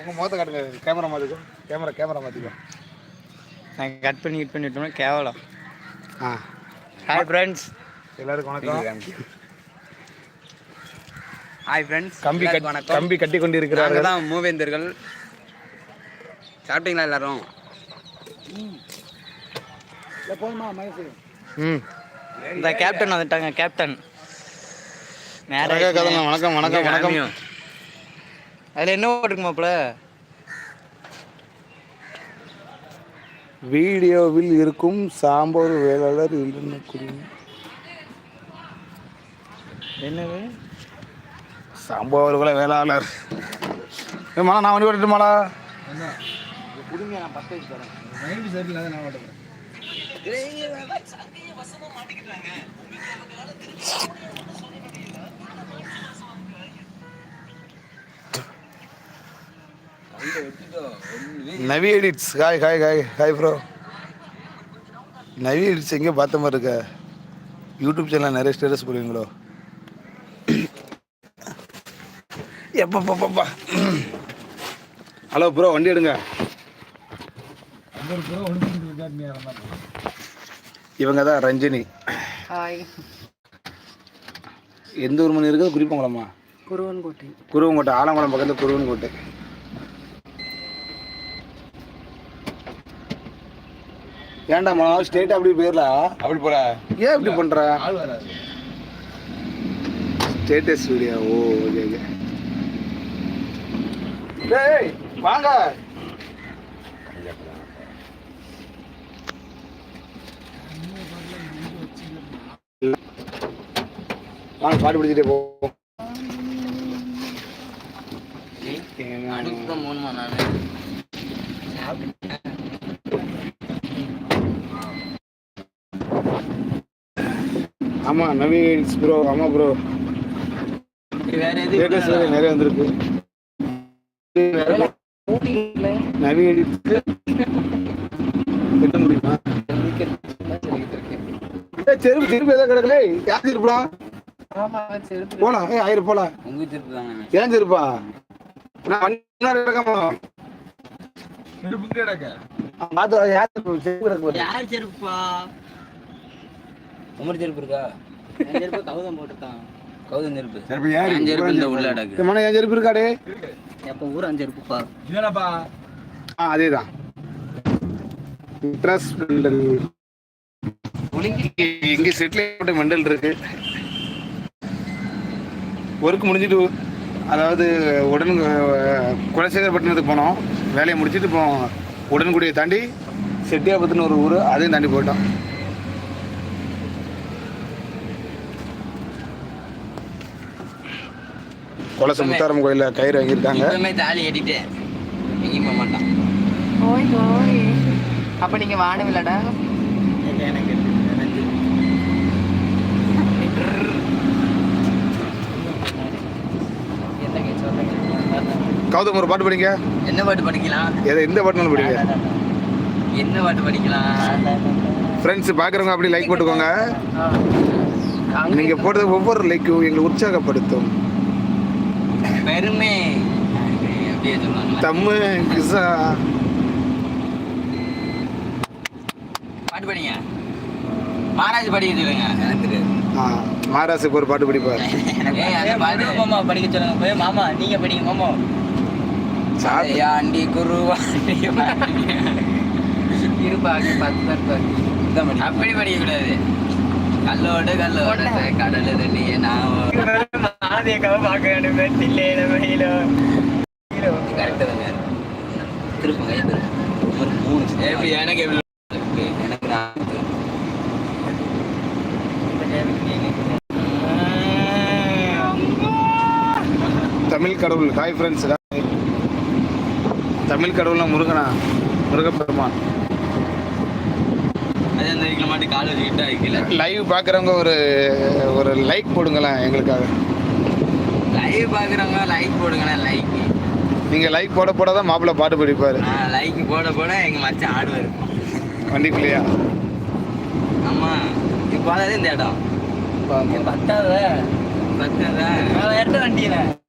உங்கள் முகத்தை காட்டுங்க. கேமரா மாற்றிக்கோ. கேமரா மாற்றிக்கோ. நாங்கள் கட் பண்ணிட்டோம்னா கேவலம். ஹாய் ஃப்ரெண்ட்ஸ், எல்லாருக்கும் வணக்கம். ஹாய் ஃப்ரெண்ட்ஸ், கம்பி கட்டி கொண்டு இருக்கிறார்கள் தான் மூவேந்தர்கள். சாப்பிட்டீங்களா எல்லாரும்? இந்த கேப்டன் வந்துட்டாங்க. கேப்டன் வணக்கம் வணக்கம் வணக்கம். அதில் என்ன போட்டுருக்கு மாப்பிள்ள? வீடியோவில் இருக்கும் சாம்பார் வேளாளர் என்னது? சாம்பார் வேளாளர். மழை நான் வண்டி ஓட்டிட்டு மழை புடுங்க, நான் 10 வச்சு தரேன். மைண்ட் சரியில்லை, நான் ஓட்டுறேன். Navi edits. Hi hi hi hi bro. Navi edits எங்கேயோ பார்த்த மாதிரி இருக்க. யூடியூப் சேனல் நிறைய ஸ்டேட்டஸ் போடுவீங்களோ? எப்பப்பா. ஹலோ ப்ரோ, வண்டி எடுங்க. இவங்க தான் ரஞ்சினி. ஹாய். எந்த ஊர் மணி இருக்குது? குறிப்பங்குளமா? குருவன்கோட்டை. ஆலங்குளம் பக்கத்தில் குருவன்கோட்டை. ஏன்டா ஸ்டேட் அப்படி போயிடலாம். அப்படி போற ஏன் இப்படி பண்ற? Status video. Oh okay okay. டேய் வாங்க. வாங்க பாட்டு பிடிச்சிட்டே போ. ஆமா நவீன் ப்ரோ. ஆமா ப்ரோ, நிறைய வந்திருக்கு. நவீன் எட்ட முடியுமா? செருப்பு ஏதாவது கிடக்கல. யார் செருப்புடா? போலாம். 1000 போலாம். ஏன் செருப்பா? நான் உமர் செருப்பு இருக்கா? செருப்பு கௌதம் போட்டுட்டான். கௌதம் செருப்பு. என் செருப்பு இந்த உள்ள அடக்கு. என் செருப்பு இருக்காடே. எப்ப ஊர் அஞ்சு செருப்புப்பா. இதனப்பா. அதேதான். இன்ட்ரஸ்ட் மெண்டல். இங்க செட்டில் மெண்டல் இருக்கு. ஒர்க் முடிஞ்சிட்டு, அதாவது குலசேகரப்பட்டினத்துக்கு போனோம். வேலையை முடிச்சுட்டு இப்போ உடன்குடியை தாண்டி செட்டியாபத்துன்னு ஒரு ஊர், அதையும் தாண்டி போயிட்டோம். கொலச முத்தாரம் கோயிலில் கயிறு வாங்கியிருக்காங்க. தாலி கட்டிட்டு எங்கேயும் போக மாட்டான். அப்போ நீங்கள் வானவில்லடா. கௌதம் ஒரு பாட்டு படிங்க. என்ன பாட்டு படிக்கலாம்? எந்த பாட்டுனாலும் படிங்க. என்ன பாட்டு படிக்கலாம்? ஃப்ரெண்ட்ஸ் பார்க்குறவங்க அப்படி லைக் போட்டுக்கோங்க. நீங்கள் போடுறது ஒவ்வொரு லைக்கும் எங்களை உற்சாகப்படுத்தும். பெருமை தம்மு கிசா. பாட்டு படிங்க. மகாராஜ் படிக்க சொல்லுங்க. எனக்கு தெரியாது. மகாராஜுக்கு ஒரு பாட்டு படிப்பார். மாமா படிக்க சொல்லுங்க. போய் மாமா நீங்க படிங்க. மாமா ஆண்டி குருவாண்டி இருப்பாங்க 10 தான் அப்படி படிக்க கூடாது. கல்லோடு கடலு தண்ணி பார்க்க கரெக்டாக தாங்க. திருப்பங்க ஒரு 3 எப்படி எனக்கு எப்படி எனக்கு தமிழ் கடவுள். Hi friends. தமிழ் கடவுள்னா முருகப்பெருமான். லைவ் பார்க்குறவங்க ஒரு லைக் போடுங்களேன் எங்களுக்காக. லைவ் பார்க்குறவங்க லைக் போடுங்களேன். லைக் நீங்கள் லைக் போட தான் மாப்பிள்ளை பாட்டு படிப்பார். லைக் போட எங்கள் மச்சான் ஆடுவார் வண்டிக்குள்ளையா. ஆமாம், இப்போ இந்த இடம் பத்தாத 10 வண்டியில்